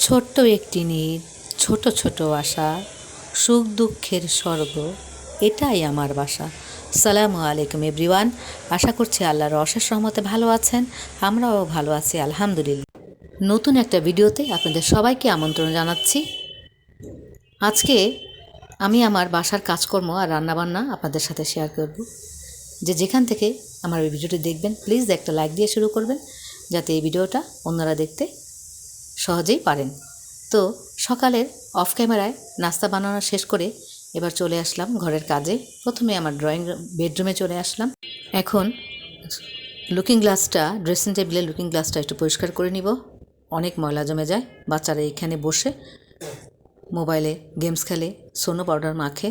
ছোট্ট একটি নীড়, ছোট ছোট আশা, সুখ দুঃখের স্বর্গ, এটাই আমার বাসা। সালামু আলাইকুম এভরিওয়ান। আশা করছি আল্লাহর অশেষ রহমতে ভালো আছেন, আমরাও ভালো আছি আলহামদুলিল্লাহ। নতুন একটা ভিডিওতে আপনাদের সবাইকে আমন্ত্রণ জানাচ্ছি। আজকে আমি আমার বাসার কাজকর্ম আর রান্নাবান্না আপনাদের সাথে শেয়ার করব। যেখান থেকে আমার এই ভিডিওটি দেখবেন প্লিজ একটা লাইক দিয়ে শুরু করবেন, যাতে এই ভিডিওটা অন্যরা দেখতে সহজেই পারেন। তো সকালের অফ ক্যামেরায় নাস্তা বানানো শেষ করে এবার চলে আসলাম ঘরের কাজে। প্রথমে আমার বেডরুমে চলে আসলাম। এখন লুকিং গ্লাসটা, ড্রেসিং টেবিলের লুকিং গ্লাসটা একটু পরিষ্কার করে নিব। অনেক ময়লা জমে যায়। বাচ্চারা এখানে বসে মোবাইলে গেমস খেলে, সোনো পাউডার মাখে।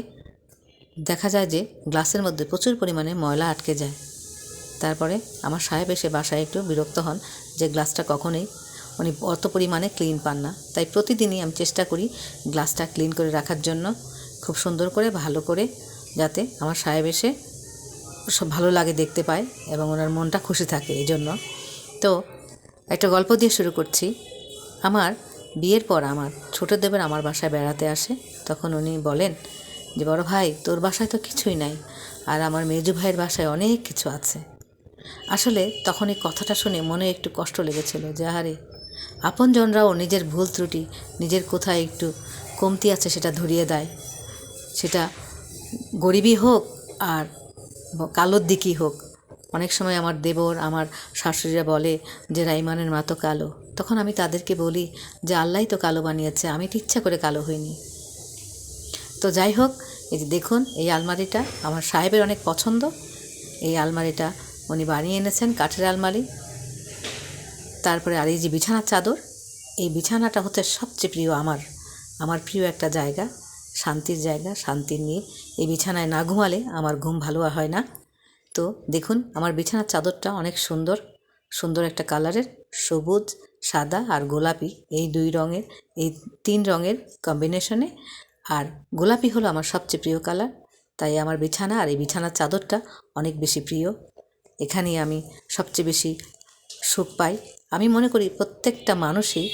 দেখা যায় যে গ্লাসের মধ্যে প্রচুর পরিমাণে ময়লা আটকে যায়। তারপরে আমার সাহেব এসে বাসায় একটু বিরক্ত হন যে গ্লাসটা কখনোই উনি অত পরিমাণে ক্লিন পান না। তাই প্রতিদিনই আমি চেষ্টা করি গ্লাসটা ক্লিন করে রাখার জন্য, খুব সুন্দর করে ভালো করে, যাতে আমার সাহেব এসে সব ভালো লাগে দেখতে পায় এবং ওনার মনটা খুশি থাকে। এই জন্য তো একটা গল্প দিয়ে শুরু করছি। আমার বিয়ের পর আমার ছোটো দেবের আমার বাসায় বেড়াতে আসে। তখন উনি বলেন যে, বড় ভাই তোর বাসায় তো কিছুই নাই, আর আমার মেজু ভাইয়ের বাসায় অনেক কিছু আছে। আসলে তখন এই কথাটা শুনে মনে একটু কষ্ট লেগেছিল যে আরে আপনজনরাও নিজের ভুল ত্রুটি, নিজের কোথায় একটু কমতি আছে সেটা ধরিয়ে দেয়। সেটা গরিবই হোক আর কালোর দিকই হোক। অনেক সময় আমার দেবর, আমার শাশুড়িরা বলে যে রাইমানের মা তো কালো। তখন আমি তাদেরকে বলি যে আল্লাহই তো কালো বানিয়েছে, আমি তো ইচ্ছা করে কালো হইনি। তো যাই হোক, এই যে দেখুন এই আলমারিটা আমার সাহেবের অনেক পছন্দ। এই আলমারিটা উনি বানিয়ে এনেছেন, কাঠের আলমারি। তারপরে আর এই যে বিছানার চাদর, এই বিছানাটা হচ্ছে সবচেয়ে প্রিয় আমার প্রিয় একটা জায়গা, শান্তির জায়গা, শান্তির নিয়ে এই বিছানায় না ঘুমালে আমার ঘুম ভালো হয় না। তো দেখুন আমার বিছানার চাদরটা অনেক সুন্দর সুন্দর একটা কালারের, সবুজ, সাদা আর গোলাপি, এই দুই রঙের, এই তিন রঙের কম্বিনেশনে। আর গোলাপি হলো আমার সবচেয়ে প্রিয় কালার। তাই আমার বিছানা আর এই বিছানার চাদরটা অনেক বেশি প্রিয়। এখানেই আমি সবচেয়ে বেশি সুখ পাই। আমি মনে করি প্রত্যেকটা মানুষই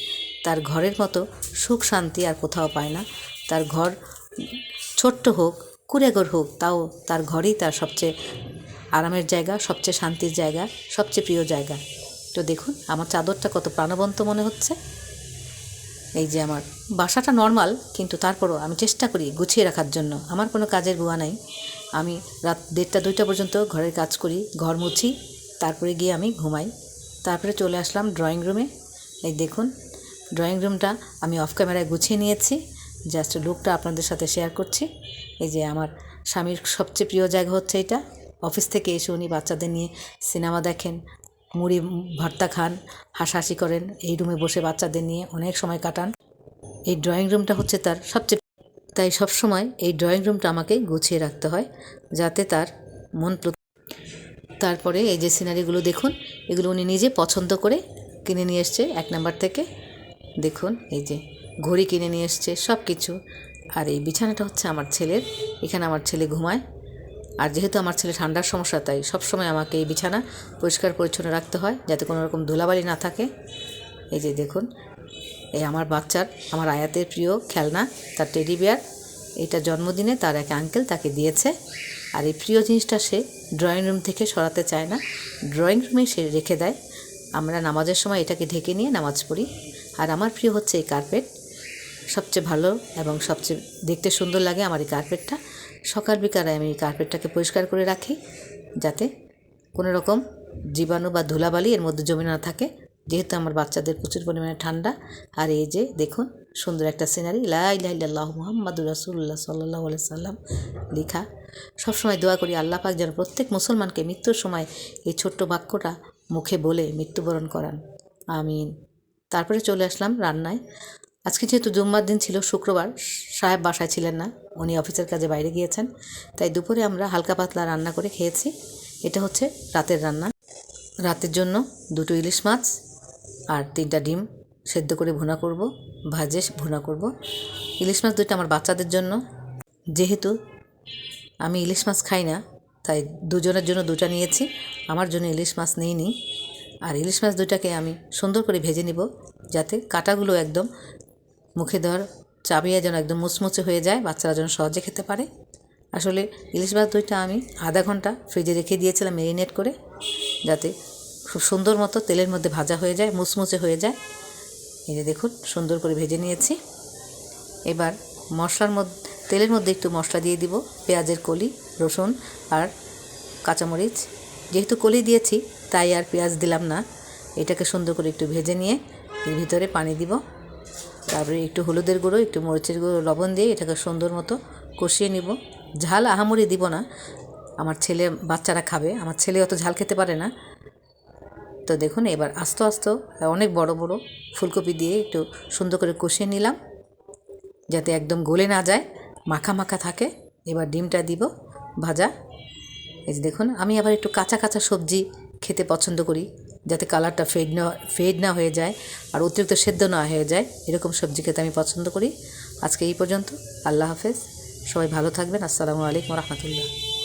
তার ঘরের মতো সুখ শান্তি আর কোথাও পায় না। তার ঘর ছোট্ট হোক, কুঁড়েঘর হোক, তাও তার ঘরেই তার সবচেয়ে আরামের জায়গা, সবচেয়ে শান্তির জায়গা, সবচেয়ে প্রিয় জায়গা। তো দেখুন আমার চাদরটা কত প্রাণবন্ত মনে হচ্ছে। এই যে আমার বাসাটা নর্মাল, কিন্তু তারপরও আমি চেষ্টা করি গুছিয়ে রাখার জন্য। আমার কোনো কাজের বুয়া নাই। আমি রাত 1টা 2টা পর্যন্ত ঘরের কাজ করি, ঘর মুছি, তারপরে গিয়ে আমি ঘুমাই। তারপরে চলে আসলাম ড্রয়িং রুমে। এই দেখুন ড্রয়িং রুমটা আমি অফ ক্যামেরায় গুছিয়ে নিয়েছি, জাস্ট লুকটা আপনাদের সাথে শেয়ার করছি। এই যে আমার স্বামীর সবচেয়ে প্রিয় জায়গা হচ্ছে এটা। অফিস থেকে এসে উনি বাচ্চাদের নিয়ে সিনেমা দেখেন, মুড়ি ভর্তা খান, হাসাহাসি করেন, এই রুমে বসে বাচ্চাদের নিয়ে অনেক সময় কাটান। এই ড্রয়িং রুমটা হচ্ছে তার সবচেয়ে, তাই সবসময় এই ড্রয়িং রুমটা আমাকে গুছিয়ে রাখতে হয় যাতে তার মন। তারপরে এই যে সিনারিগুলো দেখুন, এগুলো উনি নিজে পছন্দ করে কিনে নিয়ে এসছে 1 নাম্বার থেকে। দেখুন এই যে ঘড়ি কিনে নিয়ে এসছে, সব কিছু। আর এই বিছানাটা হচ্ছে আমার ছেলের, এখানে আমার ছেলে ঘুমায়। আর যেহেতু আমার ছেলে ঠান্ডার সমস্যা, তাই সবসময় আমাকে এই বিছানা পরিষ্কার পরিচ্ছন্ন রাখতে হয় যাতে কোনো রকম ধুলাবালি না থাকে। এই যে দেখুন এই আমার বাচ্চার, আমার আয়াতের প্রিয় খেলনা, তার টেডি বিয়ার। এটা জন্মদিনে তার এক আঙ্কেল তাকে দিয়েছে। আর এই প্রিয় জিনিসটা সে ড্রয়িং রুম থেকে সরাতে চায় না, ড্রয়িং রুমে সে রেখে দেয়। আমরা নামাজের সময় এটাকে ঢেকে নিয়ে নামাজ পড়ি। আর আমার প্রিয় হচ্ছে এই কার্পেট, সবচেয়ে ভালো এবং সবচেয়ে দেখতে সুন্দর লাগে আমার এই কার্পেটটা। সকাল বিকালে আমি এই কার্পেটটাকে পরিষ্কার করে রাখি যাতে কোনো রকম জীবাণু বা ধুলাবালি এর মধ্যে জমে না থাকে, যেহেতু আমার বাচ্চাদের প্রচুর পরিমাণে ঠান্ডা। আর এই যে দেখুন সুন্দর একটা সিনারি, লা ইলাহা ইল্লাল্লাহু মুহাম্মাদুর রাসূলুল্লাহ সাল্লাল্লাহু আলাইহি সাল্লাম লেখা। সবসময় দোয়া করি আল্লাহ পাক যেন প্রত্যেক মুসলমানকে মৃত্যুর সময় এই ছোট্ট বাক্যটা মুখে বলে মৃত্যুবরণ করান, আমিন। তারপরে চলে আসলাম রান্নায়। আজকে যেহেতু জুম্মার দিন ছিল, শুক্রবার, সাহেব বাসায় ছিলেন না, উনি অফিসের কাজে বাইরে গিয়েছেন। তাই দুপুরে আমরা হালকা পাতলা রান্না করে খেয়েছি। এটা হচ্ছে রাতের রান্না। রাতের জন্য 2টো ইলিশ মাছ আর 3টা ডিম সেদ্ধ করে ভুনা করব, ভাজে ভুনা করব। ইলিশ মাছ 2টা আমার বাচ্চাদের জন্য, যেহেতু আমি ইলিশ মাছ খাই না, তাই দুজনের জন্য 2টা নিয়েছি, আমার জন্য ইলিশ মাছ নিইনি। আর ইলিশ মাছ 2টাকে আমি সুন্দর করে ভেজে নিব যাতে কাঁটাগুলো একদম মুখে ধর চাবিয়ে যেন একদম মুচমুচে হয়ে যায়, বাচ্চারা যেন সহজে খেতে পারে। আসলে ইলিশ মাছ দুইটা আমি আধা ঘন্টা ফ্রিজে রেখে দিয়েছিলাম ম্যারিনেট করে, যাতে খুব সুন্দর মতো তেলের মধ্যে ভাজা হয়ে যায়, মুচমুচে হয়ে যায়। এই যে দেখুন সুন্দর করে ভেজে নিয়েছি। এবার তেলের মধ্যে একটু মশলা দিয়ে দিব, পেঁয়াজের কলি, রসুন আর কাঁচামরিচ। যেহেতু কলি দিয়েছি তাই আর পেঁয়াজ দিলাম না। এটাকে সুন্দর করে একটু ভেজে নিয়ে এর ভিতরে পানি দিব, তারপরে একটু হলুদের গুঁড়ো, একটু মরিচের গুঁড়ো, লবণ দিয়ে এটাকে সুন্দর মতো কষিয়ে নিব। ঝাল আহামরি দিব না, আমার বাচ্চারা খাবে, আমার ছেলে অত ঝাল খেতে পারে না। তো দেখুন এবার আস্তে আস্তে অনেক বড় বড় ফুলকপি দিয়ে একটু সুন্দর করে কষিয়ে নিলাম, যাতে একদম গলে না যায়, মাখা মাখা থাকে। এবার ডিমটা দিব ভাজা। এই যে দেখুন আমি আবার একটু কাঁচা কাঁচা সবজি খেতে পছন্দ করি, যাতে কালারটা ফেড না হয়ে যায় আর অতিরিক্ত সেদ্ধ না হয়ে যায়, এরকম সবজি খেতে আমি পছন্দ করি। আজকে এই পর্যন্ত। আল্লাহ হাফেজ, সবাই ভালো থাকবেন। আসসালামু আলাইকুম রহমতুল্লাহ।